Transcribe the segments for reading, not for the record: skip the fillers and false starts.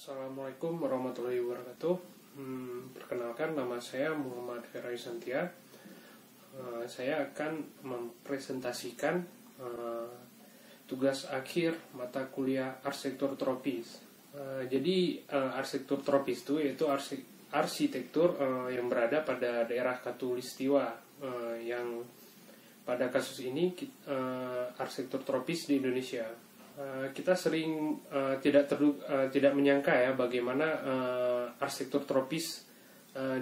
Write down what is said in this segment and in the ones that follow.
Assalamualaikum warahmatullahi wabarakatuh. Perkenalkan, nama saya Muhammad Ferai Santia. Saya akan mempresentasikan tugas akhir mata kuliah arsitektur tropis. Jadi arsitektur tropis itu yaitu arsitektur yang berada pada daerah Khatulistiwa, yang pada kasus ini arsitektur tropis di Indonesia. Kita sering tidak menyangka ya bagaimana arsitektur tropis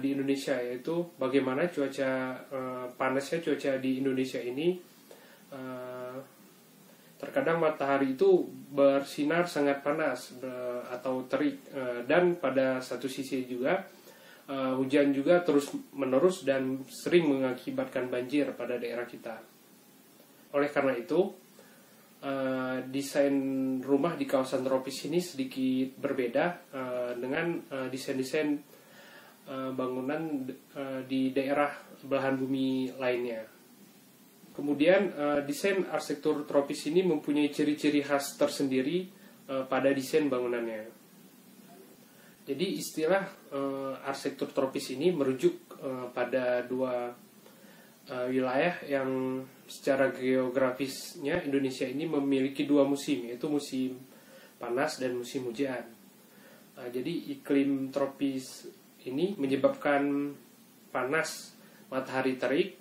di Indonesia, yaitu bagaimana panasnya cuaca di Indonesia ini. Terkadang matahari itu bersinar sangat panas atau terik, dan pada satu sisi juga hujan juga terus menerus dan sering mengakibatkan banjir pada daerah kita. Oleh karena itu, desain rumah di kawasan tropis ini sedikit berbeda dengan desain-desain bangunan di daerah belahan bumi lainnya. Kemudian desain arsitektur tropis ini mempunyai ciri-ciri khas tersendiri pada desain bangunannya. Jadi istilah arsitektur tropis ini merujuk pada dua wilayah yang secara geografisnya Indonesia ini memiliki dua musim, yaitu musim panas dan musim hujan. Jadi iklim tropis ini menyebabkan panas, matahari terik,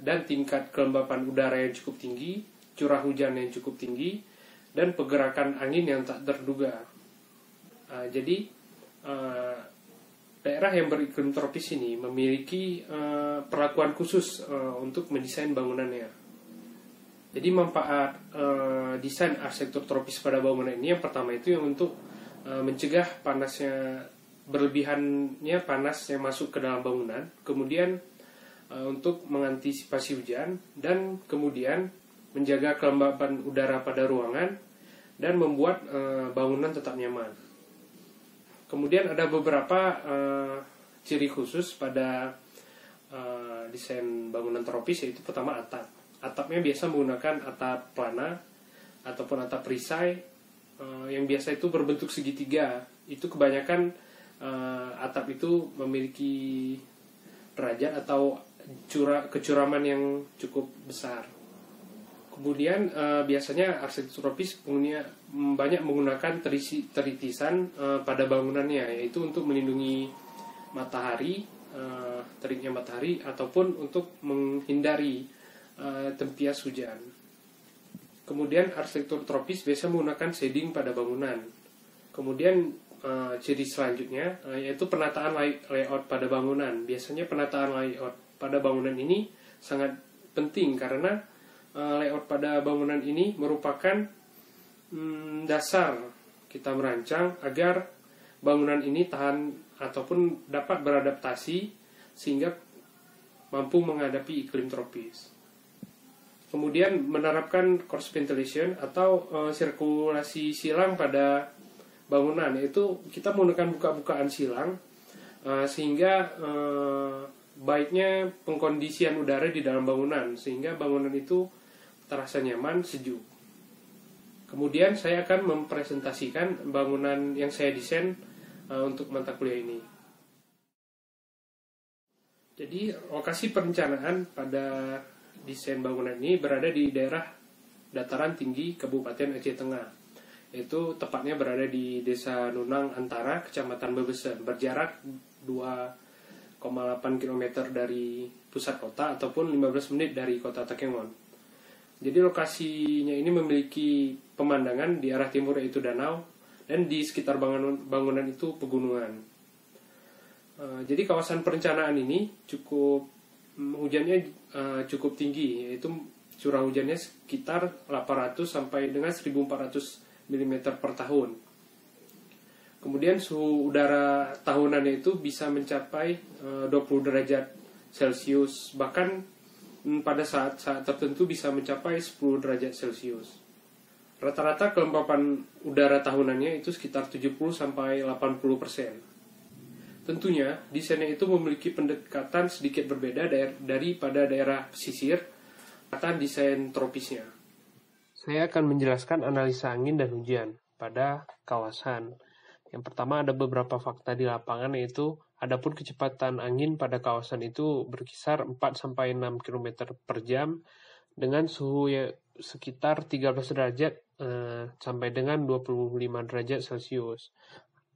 dan tingkat kelembapan udara yang cukup tinggi, curah hujan yang cukup tinggi, dan pergerakan angin yang tak terduga. Jadi daerah yang beriklim tropis ini memiliki perlakuan khusus untuk mendesain bangunannya. Jadi manfaat desain arsitektur tropis pada bangunan ini, yang pertama itu yang untuk mencegah berlebihannya panas yang masuk ke dalam bangunan, kemudian untuk mengantisipasi hujan, dan kemudian menjaga kelembapan udara pada ruangan dan membuat bangunan tetap nyaman. Kemudian ada beberapa ciri khusus pada desain bangunan tropis, yaitu pertama atap. Atapnya biasa menggunakan atap plana ataupun atap perisai yang biasa itu berbentuk segitiga. Itu kebanyakan atap itu memiliki derajat atau kecuraman yang cukup besar. Kemudian biasanya arsitektur tropis banyak menggunakan teritisan pada bangunannya, yaitu untuk melindungi matahari, teriknya matahari, ataupun untuk menghindari tempias hujan. Kemudian arsitektur tropis biasa menggunakan shading pada bangunan. Kemudian ciri selanjutnya yaitu penataan layout pada bangunan. Biasanya penataan layout pada bangunan ini sangat penting karena layout pada bangunan ini merupakan dasar kita merancang agar bangunan ini tahan ataupun dapat beradaptasi sehingga mampu menghadapi iklim tropis. Kemudian menerapkan cross ventilation atau sirkulasi silang pada bangunan, yaitu kita menggunakan buka-bukaan silang sehingga baiknya pengkondisian udara di dalam bangunan sehingga bangunan itu terasa nyaman, sejuk. Kemudian saya akan mempresentasikan bangunan yang saya desain untuk mata kuliah ini. Jadi lokasi perencanaan pada desain bangunan ini berada di daerah dataran tinggi Kabupaten Aceh Tengah, yaitu tepatnya berada di Desa Nunang Antara, Kecamatan Bebesen, berjarak 2,8 km dari pusat kota ataupun 15 menit dari kota Takengon. Jadi lokasinya ini memiliki pemandangan di arah timur yaitu danau, dan di sekitar bangunan itu pegunungan. Jadi kawasan perencanaan ini hujannya cukup tinggi, yaitu curah hujannya sekitar 800 sampai dengan 1400 mm per tahun. Kemudian suhu udara tahunannya itu bisa mencapai 20 derajat Celcius, bahkan pada saat tertentu bisa mencapai 10 derajat Celcius. Rata-rata kelembapan udara tahunannya itu sekitar 70 sampai 80%. Tentunya desainnya itu memiliki pendekatan sedikit berbeda daripada daerah pesisir atau desain tropisnya. Saya akan menjelaskan analisa angin dan hujan pada kawasan Yang pertama, ada beberapa fakta di lapangan, yaitu adapun kecepatan angin pada kawasan itu berkisar 4-6 km per jam dengan suhu sekitar 13 derajat sampai dengan 25 derajat Celcius.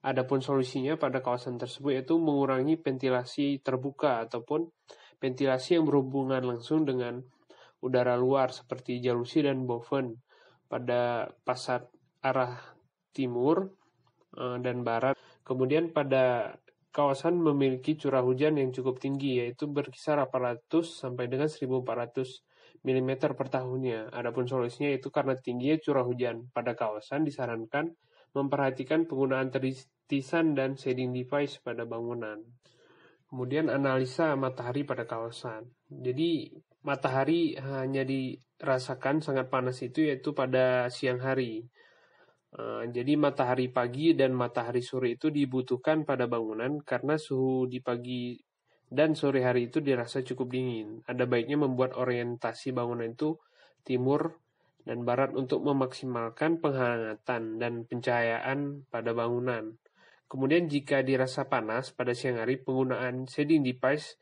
Adapun solusinya pada kawasan tersebut yaitu mengurangi ventilasi terbuka ataupun ventilasi yang berhubungan langsung dengan udara luar seperti jalusi dan boven pada pasat arah timur dan barat. Kemudian pada kawasan memiliki curah hujan yang cukup tinggi, yaitu berkisar 800 sampai dengan 1400 mm per tahunnya. Adapun solusinya itu karena tingginya curah hujan pada kawasan disarankan memperhatikan penggunaan tertisan dan shading device pada bangunan. Kemudian analisa matahari pada kawasan. Jadi matahari hanya dirasakan sangat panas itu yaitu pada siang hari. Jadi matahari pagi dan matahari sore itu dibutuhkan pada bangunan karena suhu di pagi dan sore hari itu dirasa cukup dingin. Ada baiknya membuat orientasi bangunan itu timur dan barat untuk memaksimalkan penghangatan dan pencahayaan pada bangunan. Kemudian jika dirasa panas pada siang hari, penggunaan shading device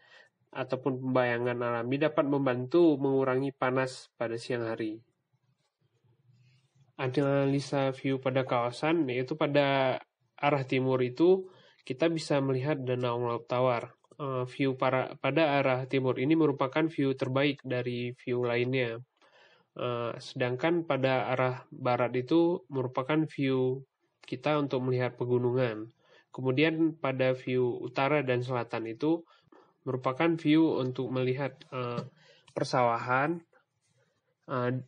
ataupun pembayangan alami dapat membantu mengurangi panas pada siang hari. Analisa view pada kawasan, yaitu pada arah timur itu kita bisa melihat Danau Laut Tawar. View pada arah timur ini merupakan view terbaik dari view lainnya. Sedangkan pada arah barat itu merupakan view kita untuk melihat pegunungan. Kemudian pada view utara dan selatan itu merupakan view untuk melihat persawahan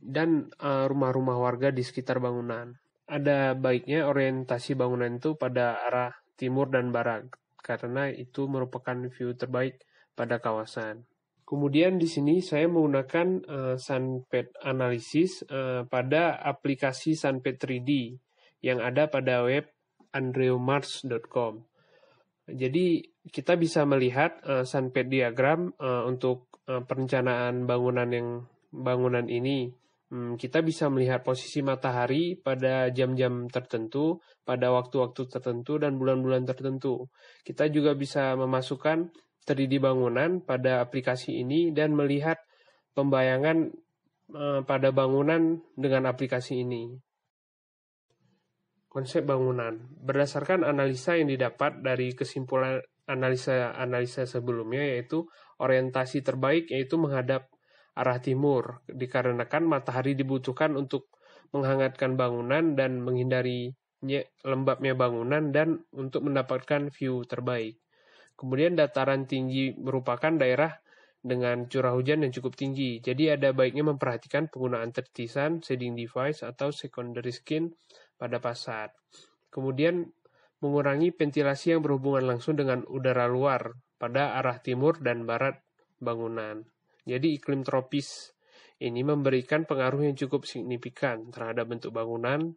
dan rumah-rumah warga di sekitar bangunan. Ada baiknya orientasi bangunan itu pada arah timur dan barat, karena itu merupakan view terbaik pada kawasan. Kemudian di sini saya menggunakan Sunpad Analysis pada aplikasi Sunpad 3D yang ada pada web andreomars.com. Jadi kita bisa melihat Sunpad diagram untuk perencanaan bangunan ini. Kita bisa melihat posisi matahari pada jam-jam tertentu, pada waktu-waktu tertentu, dan bulan-bulan tertentu. Kita juga bisa memasukkan 3D bangunan pada aplikasi ini dan melihat pembayangan pada bangunan dengan aplikasi ini. Konsep bangunan. Berdasarkan analisa yang didapat dari kesimpulan analisa sebelumnya, yaitu orientasi terbaik yaitu menghadap arah timur, dikarenakan matahari dibutuhkan untuk menghangatkan bangunan dan menghindari lembabnya bangunan dan untuk mendapatkan view terbaik. Kemudian dataran tinggi merupakan daerah dengan curah hujan yang cukup tinggi, jadi ada baiknya memperhatikan penggunaan tertisan, shading device, atau secondary skin pada fasad. Kemudian mengurangi ventilasi yang berhubungan langsung dengan udara luar pada arah timur dan barat bangunan. Jadi iklim tropis ini memberikan pengaruh yang cukup signifikan terhadap bentuk bangunan.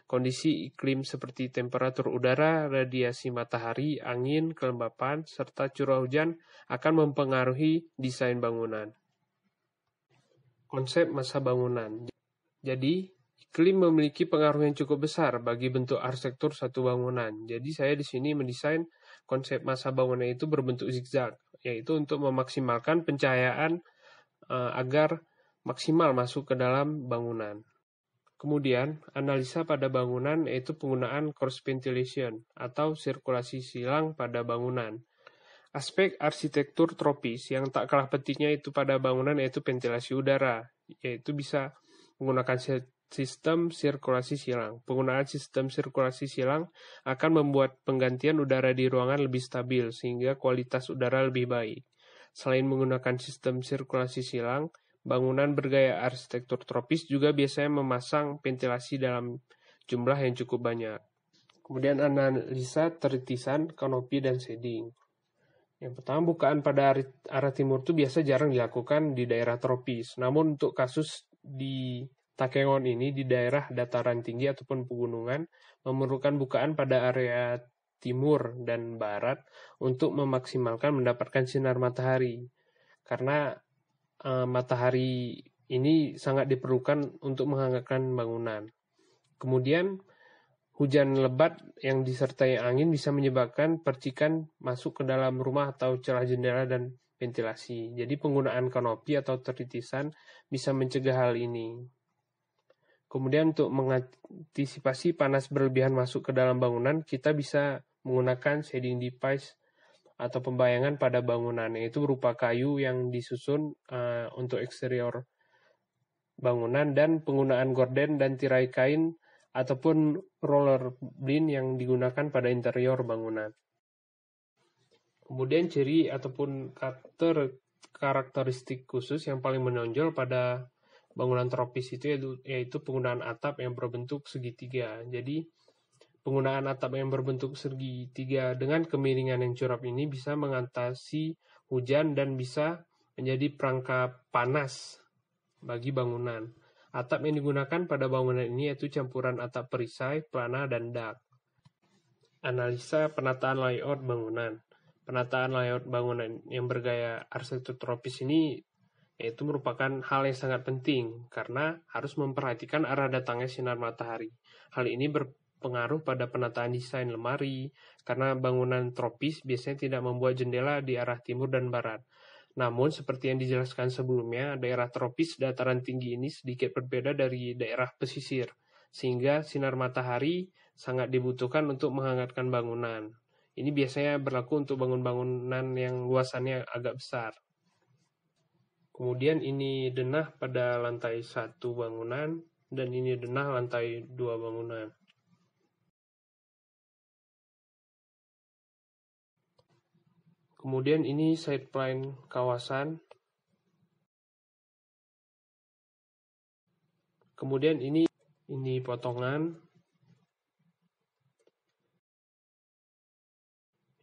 Kondisi iklim seperti temperatur udara, radiasi matahari, angin, kelembapan, serta curah hujan akan mempengaruhi desain bangunan. Konsep masa bangunan. Jadi, iklim memiliki pengaruh yang cukup besar bagi bentuk arsitektur satu bangunan. Jadi, saya di sini mendesain konsep masa bangunan itu berbentuk zigzag, yaitu untuk memaksimalkan pencahayaan agar maksimal masuk ke dalam bangunan. Kemudian, analisa pada bangunan yaitu penggunaan cross ventilation atau sirkulasi silang pada bangunan. Aspek arsitektur tropis yang tak kalah pentingnya itu pada bangunan yaitu ventilasi udara, yaitu bisa menggunakan sistem sirkulasi silang. Penggunaan sistem sirkulasi silang akan membuat penggantian udara di ruangan lebih stabil sehingga kualitas udara lebih baik. Selain menggunakan sistem sirkulasi silang, bangunan bergaya arsitektur tropis juga biasanya memasang ventilasi dalam jumlah yang cukup banyak. Kemudian analisa tertisan, kanopi, dan shading. Yang pertama, bukaan pada arah timur itu biasa jarang dilakukan di daerah tropis. Namun untuk kasus di Takengon ini, di daerah dataran tinggi ataupun pegunungan, memerlukan bukaan pada area timur dan barat untuk memaksimalkan mendapatkan sinar matahari. Karena matahari ini sangat diperlukan untuk menghangatkan bangunan. Kemudian hujan lebat yang disertai angin bisa menyebabkan percikan masuk ke dalam rumah atau celah jendela dan ventilasi. Jadi penggunaan kanopi atau teritisan bisa mencegah hal ini. Kemudian untuk mengantisipasi panas berlebihan masuk ke dalam bangunan, kita bisa menggunakan shading device atau pembayangan pada bangunan, yaitu berupa kayu yang disusun untuk eksterior bangunan dan penggunaan gorden dan tirai kain ataupun roller blind yang digunakan pada interior bangunan. Kemudian ciri ataupun karakteristik khusus yang paling menonjol pada bangunan tropis itu yaitu penggunaan atap yang berbentuk segitiga. Jadi penggunaan atap yang berbentuk segitiga dengan kemiringan yang curam ini bisa mengatasi hujan dan bisa menjadi perangkap panas bagi bangunan. Atap yang digunakan pada bangunan ini yaitu campuran atap perisai, plana, dan dak. Analisa penataan layout bangunan. Penataan layout bangunan yang bergaya arsitektur tropis ini yaitu merupakan hal yang sangat penting karena harus memperhatikan arah datangnya sinar matahari. Hal ini berpengaruh pada penataan desain lemari karena bangunan tropis biasanya tidak membuat jendela di arah timur dan barat. Namun seperti yang dijelaskan sebelumnya, daerah tropis dataran tinggi ini sedikit berbeda dari daerah pesisir, sehingga sinar matahari sangat dibutuhkan untuk menghangatkan bangunan. Ini biasanya berlaku untuk bangunan yang luasannya agak besar. Kemudian ini denah pada lantai 1 bangunan, dan ini denah lantai 2 bangunan. Kemudian ini side plan kawasan. Kemudian ini potongan.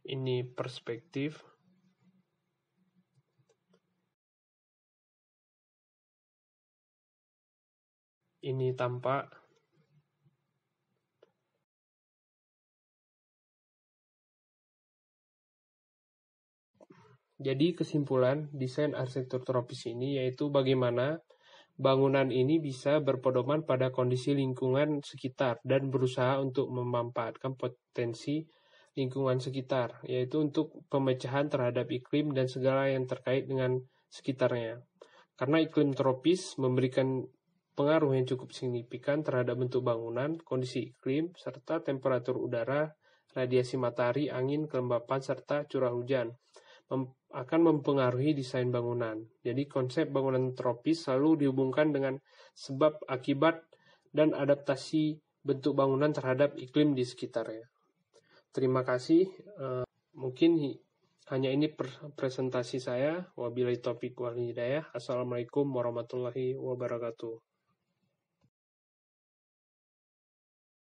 Ini perspektif. Ini tampak. Jadi kesimpulan desain arsitektur tropis ini yaitu bagaimana bangunan ini bisa berpedoman pada kondisi lingkungan sekitar dan berusaha untuk memanfaatkan potensi lingkungan sekitar, yaitu untuk pemecahan terhadap iklim dan segala yang terkait dengan sekitarnya. Karena iklim tropis memberikan pengaruh yang cukup signifikan terhadap bentuk bangunan, kondisi iklim, serta temperatur udara, radiasi matahari, angin, kelembapan, serta curah hujan akan mempengaruhi desain bangunan. Jadi konsep bangunan tropis selalu dihubungkan dengan sebab, akibat, dan adaptasi bentuk bangunan terhadap iklim di sekitarnya. Terima kasih. Mungkin hanya ini presentasi saya. Wabillahi taufiq wal hidayah. Assalamualaikum warahmatullahi wabarakatuh.